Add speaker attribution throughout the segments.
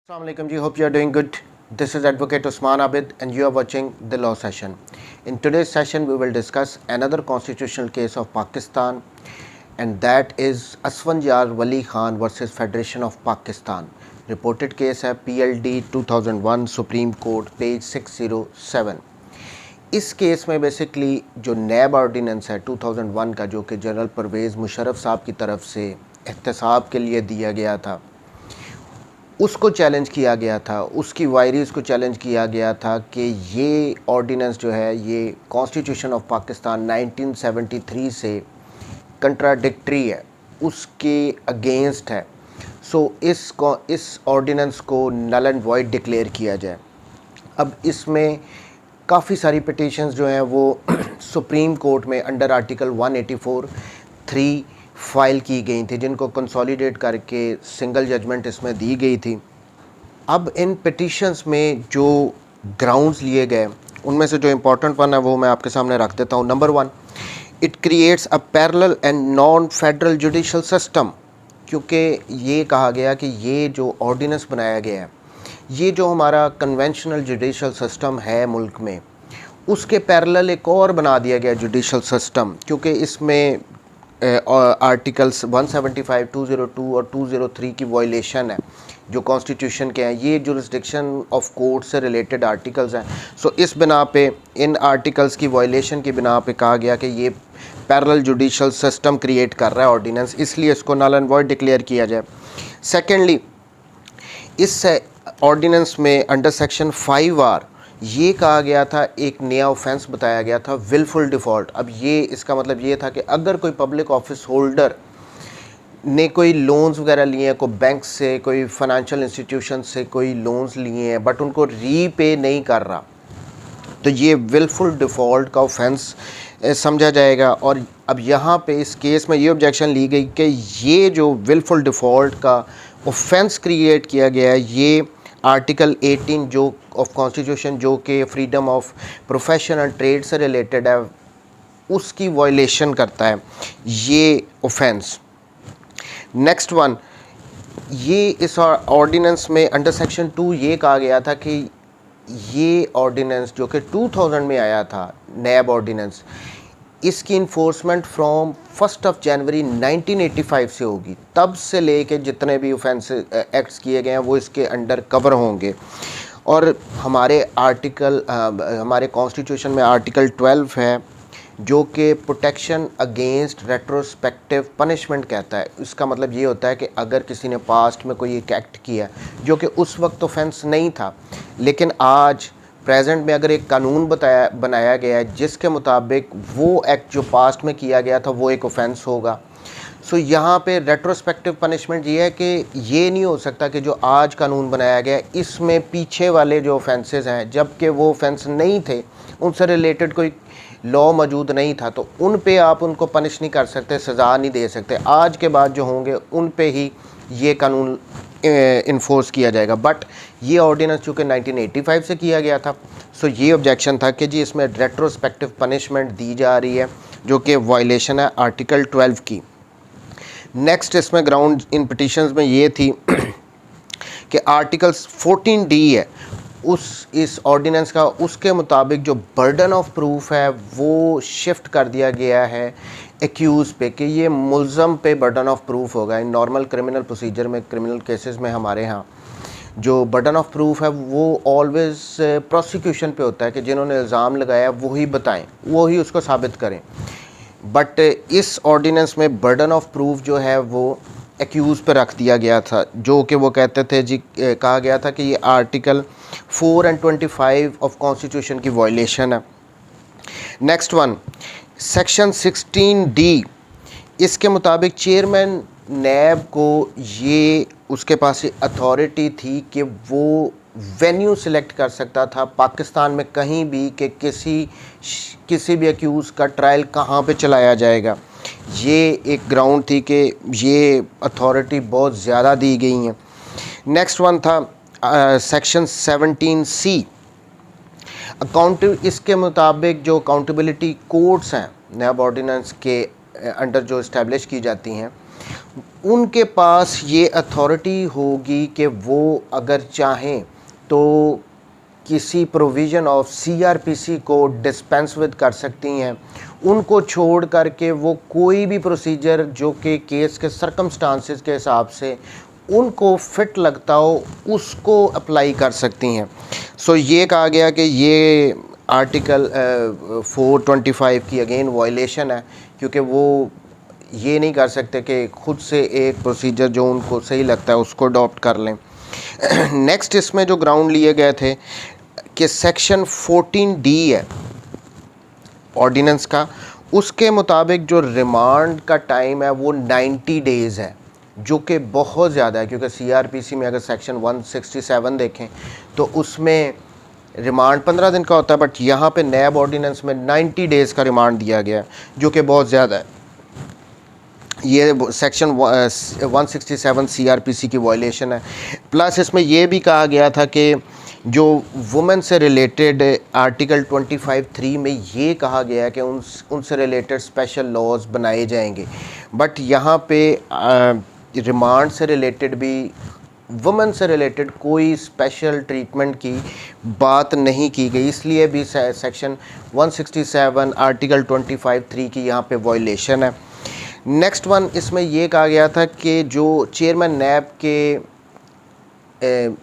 Speaker 1: Assalamu alaikum ji, hope you are doing good. This is Advocate Usman Abid and you are watching the law session. In today's session we will discuss another constitutional case of Pakistan, and that is Asfanjar Wali Khan versus Federation of Pakistan. Reported case है PLD 2001 Supreme Court page 607. इस case में basically जो नैब ordinance है 2001 का, जो कि general Parvez Musharraf साहब की तरफ से एहतसाब के लिए दिया गया था, उसको चैलेंज किया गया था, उसकी वायरीज़ को चैलेंज किया गया था कि ये ऑर्डिनेंस जो है ये कॉन्स्टिट्यूशन ऑफ पाकिस्तान 1973 से कंट्राडिक्टरी है, उसके अगेंस्ट है। सो इस ऑर्डिनेंस को नल एंड वॉइड डिक्लेयर किया जाए। अब इसमें काफ़ी सारी पिटीशंस जो हैं वो सुप्रीम कोर्ट में अंडर आर्टिकल 184(3) फाइल की गई थी, जिनको कंसोलिडेट करके सिंगल जजमेंट इसमें दी गई थी। अब इन पिटीशंस में जो ग्राउंड्स लिए गए उनमें से जो इम्पोर्टेंट वन है वो मैं आपके सामने रख देता हूँ। Number 1, it creates a parallel and non federal judicial system, क्योंकि ये कहा गया कि ये जो ऑर्डिनेंस बनाया गया है, ये जो हमारा कन्वेंशनल जुडिशल सिस्टम है मुल्क में, उसके पैरेलल एक और बना दिया गया जुडिशल सिस्टम, क्योंकि इसमें आर्टिकल्स 175, 202 और 203 की वायलेशन है जो कॉन्स्टिट्यूशन के हैं। ये जुरिस्डिक्शन ऑफ कोर्ट से रिलेटेड आर्टिकल्स हैं। सो इस बिना पे, इन आर्टिकल्स की वायलेशन की बिना पे कहा गया कि ये पैरेलल जुडिशल सिस्टम क्रिएट कर रहा है ऑर्डिनेंस, इसलिए इसको नल एंड वॉइड डिक्लेयर किया जाए। सेकेंडली, इस ऑर्डिनेंस में अंडर सेक्शन 5R ये कहा गया था, एक नया ऑफेंस बताया गया था, विलफुल डिफ़ॉल्ट। अब ये इसका मतलब ये था कि अगर कोई पब्लिक ऑफिस होल्डर ने कोई लोन्स वगैरह लिए हैं, कोई बैंक से, कोई फाइनेंशियल इंस्टीट्यूशन से कोई लोन्स लिए हैं, बट उनको रीपे नहीं कर रहा, तो ये विलफुल डिफ़ॉल्ट का ऑफेंस समझा जाएगा। और अब यहाँ पे इस केस में ये ऑब्जेक्शन ली गई कि ये जो विलफुल डिफ़ॉल्ट का ऑफेंस क्रिएट किया गया है, ये आर्टिकल 18 जो ऑफ कॉन्स्टिट्यूशन, जो कि freedom of profession and trade से रिलेटेड है, उसकी वायलेशन करता है ये ऑफेंस। नेक्स्ट वन, ये इस ऑर्डिनेंस में अंडर सेक्शन 2 ये कहा गया था कि ये ऑर्डिनेंस जो कि 2000 में आया था, नैब ऑर्डिनेंस, इसकी इन्फोर्समेंट फ्रॉम 1 जनवरी 1985 से होगी। तब से लेके जितने भी ऑफेंस एक्ट्स किए गए हैं वो इसके अंडर कवर होंगे। और हमारे हमारे कॉन्स्टिट्यूशन में आर्टिकल 12 है जो कि प्रोटेक्शन अगेंस्ट रेट्रोस्पेक्टिव पनिशमेंट कहता है। इसका मतलब ये होता है कि अगर किसी ने पास्ट में कोई एक एक्ट किया जो कि उस वक्त ऑफेंस नहीं था, लेकिन आज प्रेजेंट में अगर एक कानून बनाया गया है जिसके मुताबिक वो एक्ट जो पास्ट में किया गया था वो एक ऑफेंस होगा। सो यहाँ पे रेट्रोस्पेक्टिव पनिशमेंट ये है कि ये नहीं हो सकता कि जो आज कानून बनाया गया है इसमें पीछे वाले जो ऑफेंसेस हैं, जबकि वो ऑफेंस नहीं थे, उनसे रिलेटेड कोई लॉ मौजूद नहीं था, तो उन पे आप उनको पनिश नहीं कर सकते, सज़ा नहीं दे सकते। आज के बाद जो होंगे उन पे ही ये कानून इन्फोर्स किया जाएगा। बट ये ऑर्डिनेंस चूँकि 1985 से किया गया था, सो ये ऑब्जेक्शन था कि जी इसमें रेट्रोस्पेक्टिव पनिशमेंट दी जा रही है, जो कि वायलेशन है आर्टिकल 12 की। नेक्स्ट इसमें ग्राउंड इन पिटीशंस में ये थी कि आर्टिकल्स 14D है इस ऑर्डिनेंस का, उसके मुताबिक जो बर्डन ऑफ प्रूफ है वो शिफ्ट कर दिया गया है एक्यूज़ पे, कि ये मुल्ज़म पे बर्डन ऑफ प्रूफ होगा। इन नॉर्मल क्रिमिनल प्रोसीजर में, क्रिमिनल केसेस में हमारे यहाँ जो बर्डन ऑफ प्रूफ है वो ऑलवेज़ प्रोसिक्यूशन पे होता है कि जिन्होंने इल्ज़ाम लगाया वही बताएं, वही उसको साबित करें। बट इस ऑर्डिनेंस में बर्डन ऑफ प्रूफ जो है वो एक्यूज़ पे रख दिया गया था, जो कि वो कहते थे जी, कहा गया था कि ये आर्टिकल 4 और 25 ऑफ कॉन्स्टिट्यूशन की वायलेशन है। नेक्स्ट वन, सेक्शन 16D, इसके मुताबिक चेयरमैन नैब को ये उसके पास अथॉरिटी थी कि वो वेन्यू सिलेक्ट कर सकता था पाकिस्तान में कहीं भी कि किसी भी एक्यूज़ का ट्रायल कहाँ पे चलाया जाएगा। ये एक ग्राउंड थी कि ये अथॉरिटी बहुत ज़्यादा दी गई हैं। नेक्स्ट वन था सेक्शन 17C, इसके मुताबिक जो अकाउंटेबिलिटी कोर्ट्स हैं नैब ऑर्डिनेंस के अंडर जो इस्टेब्लिश की जाती हैं, उनके पास ये अथॉरिटी होगी कि वो अगर चाहें तो किसी प्रोविज़न ऑफ सीआरपीसी को डिस्पेंस विद कर सकती हैं। उनको छोड़ करके वो कोई भी प्रोसीजर जो कि केस के सर्कमस्टांसेस के हिसाब से उनको फिट लगता हो उसको अप्लाई कर सकती हैं। सो ये कहा गया कि ये आर्टिकल 425 की अगेन वायलेशन है, क्योंकि वो ये नहीं कर सकते कि खुद से एक प्रोसीजर जो उनको सही लगता है उसको अडॉप्ट कर लें। नेक्स्ट इसमें जो ग्राउंड लिए गए थे कि सेक्शन 14D है ऑर्डिनेंस का, उसके मुताबिक जो रिमांड का टाइम है वो 90 डेज़ है, जो कि बहुत ज़्यादा है, क्योंकि सीआरपीसी में अगर सेक्शन 167 देखें तो उसमें रिमांड 15 दिन का होता है, बट यहाँ पे नैब ऑर्डिनेंस में 90 डेज़ का रिमांड दिया गया है, जो कि बहुत ज़्यादा है। ये सेक्शन 167 सीआरपीसी की वायलेशन है। प्लस इसमें यह भी कहा गया था कि जो वुमेन से रिलेटेड आर्टिकल 25(3) में ये कहा गया है कि उनसे रिलेटेड स्पेशल लॉज बनाए जाएंगे, बट यहाँ पे रिमांड से रिलेटेड भी वुमेन से रिलेटेड कोई स्पेशल ट्रीटमेंट की बात नहीं की गई, इसलिए भी सेक्शन 167 आर्टिकल 25(3) की यहाँ पे वायलेशन है। नेक्स्ट वन इसमें ये कहा गया था कि जो चेयरमैन नैब के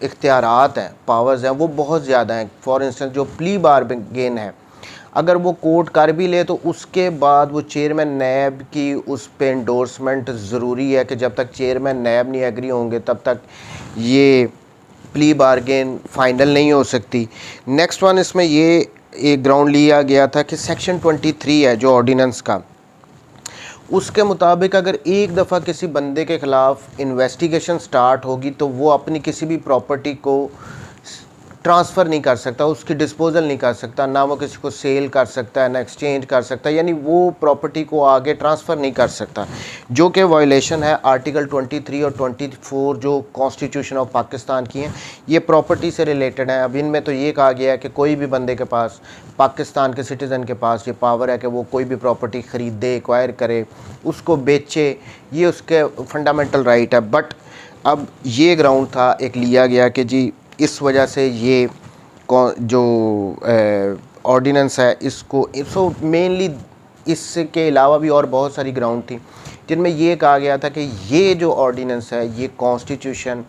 Speaker 1: इख्तियारात हैं, पावर्स हैं, वो बहुत ज़्यादा हैं। फॉर इंस्टेंस जो प्ली बार्गेन है, अगर वो कोर्ट कर भी ले तो उसके बाद वो चेयरमैन नैब की उस पर एंडोर्समेंट ज़रूरी है कि जब तक चेयरमैन नैब नहीं एग्री होंगे तब तक ये प्ली बार्गेन फ़ाइनल नहीं हो सकती। नेक्स्ट वन इसमें ये एक ग्राउंड लिया गया था कि सेक्शन 23 है जो ऑर्डिनेंस का, उसके मुताबिक अगर एक दफ़ा किसी बंदे के ख़िलाफ़ इन्वेस्टिगेशन स्टार्ट होगी तो वो अपनी किसी भी प्रॉपर्टी को ट्रांसफ़र नहीं कर सकता, उसकी डिस्पोजल नहीं कर सकता, ना वो किसी को सेल कर सकता है, ना एक्सचेंज कर सकता है, यानी वो प्रॉपर्टी को आगे ट्रांसफ़र नहीं कर सकता, जो कि वायलेशन है आर्टिकल 23 और 24 जो कॉन्स्टिट्यूशन ऑफ पाकिस्तान की हैं। ये प्रॉपर्टी से रिलेटेड है। अब इनमें तो ये कहा गया है कि कोई भी बंदे के पास, पाकिस्तान के सिटीज़न के पास ये पावर है कि वो कोई भी प्रॉपर्टी ख़रीदे, एक्वायर करे, उसको बेचे, ये उसके फंडामेंटल राइट है। बट अब ये ग्राउंड था एक लिया गया कि जी इस वजह से ये जो ऑर्डिनेंस है इसको मेनली, इसके अलावा भी और बहुत सारी ग्राउंड थी जिनमें ये कहा गया था कि ये जो ऑर्डिनेंस है ये कॉन्स्टिट्यूशन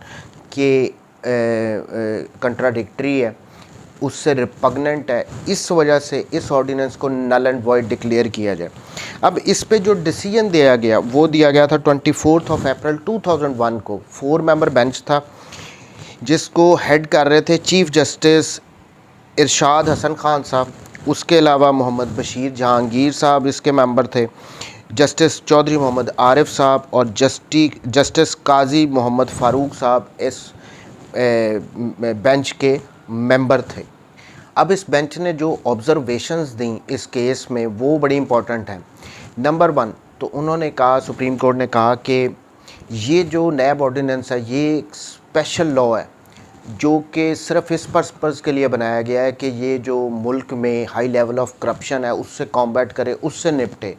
Speaker 1: के कंट्राडिक्टरी है, उससे रिपग्नेंट है, इस वजह से इस ऑर्डिनेंस को नल एंड वॉइड डिक्लेयर किया जाए। अब इस पे जो डिसीजन दिया गया वो दिया गया था 24 अप्रैल 2001 को। 4 मेंबर बेंच था जिसको हेड कर रहे थे चीफ़ जस्टिस इरशाद हसन खान साहब, उसके अलावा मोहम्मद बशीर जहांगीर साहब इसके मेंबर थे, जस्टिस चौधरी मोहम्मद आरिफ साहब और जस्टिस काजी मोहम्मद फ़ारूक साहब इस बेंच के मेंबर थे। अब इस बेंच ने जो ऑब्ज़र्वेशंस दी इस केस में वो बड़ी इंपॉर्टेंट हैं। नंबर 1 तो उन्होंने कहा, सुप्रीम कोर्ट ने कहा कि ये जो नैब ऑर्डिनेंस है ये एक स्पेशल लॉ है जो कि सिर्फ इस पर्पज़ के लिए बनाया गया है कि ये जो मुल्क में हाई लेवल ऑफ करप्शन है उससे कॉम्बैट करे, उससे निपटे,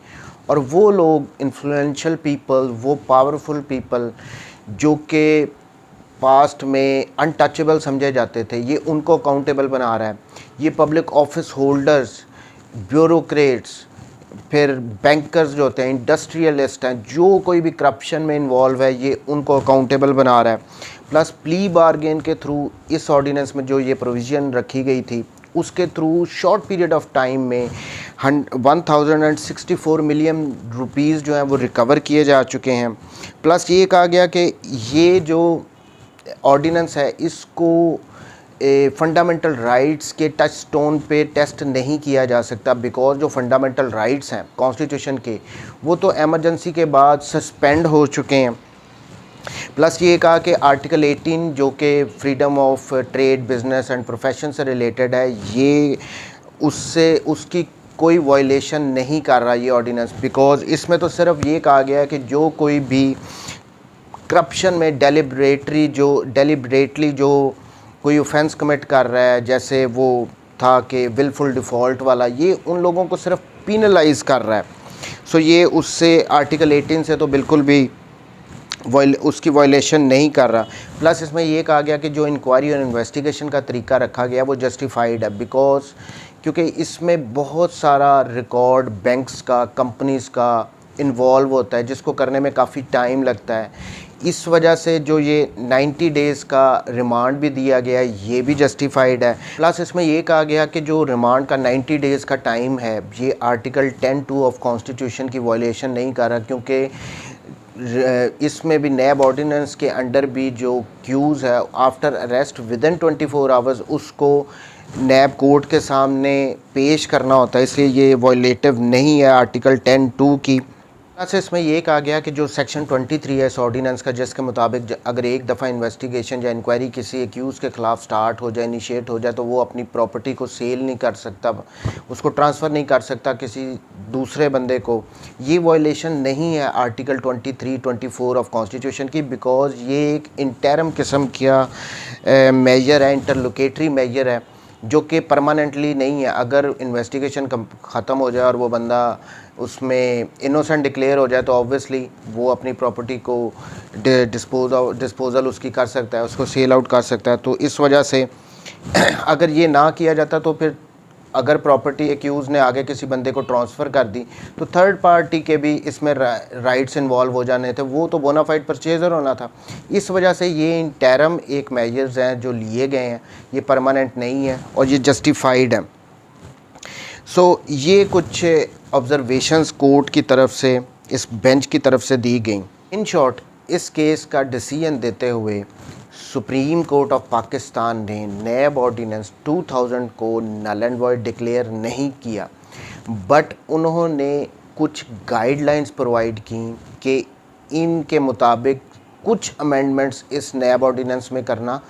Speaker 1: और वो लोग इन्फ्लुएंशियल पीपल, वो पावरफुल पीपल जो कि पास्ट में अनटचेबल समझे जाते थे, ये उनको अकाउंटेबल बना रहा है। ये पब्लिक ऑफिस होल्डर्स, ब्यूरोक्रेट्स, फिर बैंकर्स जो होते हैं, इंडस्ट्रियलिस्ट हैं, जो कोई भी करप्शन में इन्वॉल्व है, ये उनको अकाउंटेबल बना रहा है। प्लस प्ली बार्गेन के थ्रू इस ऑर्डिनेंस में जो ये प्रोविज़न रखी गई थी उसके through short period of time में 1064 मिलियन रुपीज़ जो हैं वो रिकवर किए जा चुके हैं। प्लस ये कहा गया कि ये जो ऑर्डिनेंस है इसको फंडामेंटल राइट्स के टच स्टोन पे टेस्ट नहीं किया जा सकता, बिकॉज जो फंडामेंटल राइट्स हैं कॉन्स्टिट्यूशन के वो तो एमरजेंसी के बाद सस्पेंड हो चुके हैं। प्लस ये कहा कि आर्टिकल 18 जो कि freedom of trade, business and profession से रिलेटेड है, ये उसकी कोई वायलेशन नहीं कर रहा ये ऑर्डिनेंस, बिकॉज इसमें तो सिर्फ ये कहा गया है कि जो कोई भी करप्शन में डेलिबरेटली जो कोई ऑफेंस कमिट कर रहा है, जैसे वो था कि विलफुल डिफ़ॉल्ट वाला, ये उन लोगों को सिर्फ पीनलाइज कर रहा है। सो ये उससे आर्टिकल 18 से तो बिल्कुल भी उसकी वायलेशन नहीं कर रहा। प्लस इसमें ये कहा गया कि जो इंक्वायरी और इन्वेस्टिगेशन का तरीका रखा गया वो जस्टिफाइड है, बिकॉज क्योंकि इसमें बहुत सारा रिकॉर्ड बैंक्स का, कंपनीज़ का इन्वॉल्व होता है, जिसको करने में काफ़ी टाइम लगता है। इस वजह से जो ये 90 डेज़ का रिमांड भी दिया गया है, ये भी जस्टिफाइड है। प्लस इसमें ये कहा गया कि जो रिमांड का 90 डेज़ का टाइम है, ये आर्टिकल 10(2) ऑफ कॉन्स्टिट्यूशन की वायलेशन नहीं कर रहा, क्योंकि इसमें भी नैब ऑर्डिनेंस के अंडर भी जो क्यूज़ है आफ्टर अरेस्ट विदिन 24 आवर्स उसको नैब कोर्ट के सामने पेश करना होता है, इसलिए ये वायलेटिव नहीं है आर्टिकल 10(2) की। से इसमें ये कहा गया कि जो सेक्शन 23 है इस ऑर्डिनेंस का, जिसके मुताबिक अगर एक दफ़ा इन्वेस्टिगेशन या इंक्वायरी किसी एक्यूज़ के ख़िलाफ़ स्टार्ट हो जाए, इनिशिएट हो जाए, तो वो अपनी प्रॉपर्टी को सेल नहीं कर सकता, उसको ट्रांसफ़र नहीं कर सकता किसी दूसरे बंदे को। ये वायलेशन नहीं है आर्टिकल 23-24 ऑफ कॉन्स्टिट्यूशन की, बिकॉज़ ये एक इंटरम किस्म का मेजर है, इंटरलोकेटरी मेजर है, जो कि परमानेंटली नहीं है। अगर इन्वेस्टिगेशन ख़त्म हो जाए और वो बंदा उसमें इनोसेंट डिक्लेयर हो जाए, तो ऑब्वियसली वो अपनी प्रॉपर्टी को डिस्पोजल उसकी कर सकता है, उसको सेल आउट कर सकता है। तो इस वजह से अगर ये ना किया जाता, तो फिर अगर प्रॉपर्टी एक्यूज़ ने आगे किसी बंदे को ट्रांसफ़र कर दी, तो थर्ड पार्टी के भी इसमें राइट्स इन्वॉल्व हो जाने थे, वो तो बोनाफाइड परचेज़र होना था। इस वजह से ये इंटरम एक मेजर्स हैं जो लिए गए हैं, ये परमानेंट नहीं है और ये जस्टिफाइड है। सो ये कुछ ऑब्ज़र्वेशंस कोर्ट की तरफ से, इस बेंच की तरफ से दी गई। इन शॉर्ट, इस केस का डिसीजन देते हुए सुप्रीम कोर्ट ऑफ पाकिस्तान ने नैब ऑर्डिनेंस 2000 को नल एंड वॉइड डिक्लेयर नहीं किया, बट उन्होंने कुछ गाइडलाइंस प्रोवाइड की कि इनके मुताबिक कुछ अमेंडमेंट्स इस नैब ऑर्डिनेंस में करना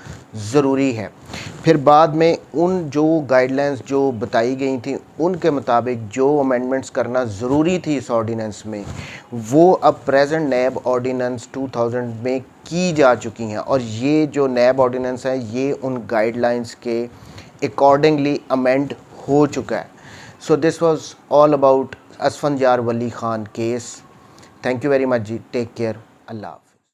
Speaker 1: ज़रूरी है। फिर बाद में उन जो गाइडलाइंस जो बताई गई थी, उनके मुताबिक जो अमेंडमेंट्स करना ज़रूरी थी इस ऑर्डिनेंस में, वो अब प्रेजेंट नैब ऑर्डिनेंस 2000 में की जा चुकी हैं, और ये जो नैब ऑर्डिनेंस है ये उन गाइडलाइंस के अकॉर्डिंगली अमेंड हो चुका है। So this was all about Asfandyar Wali Khan case. Thank you very much जी, टेक केयर, अल्लाह।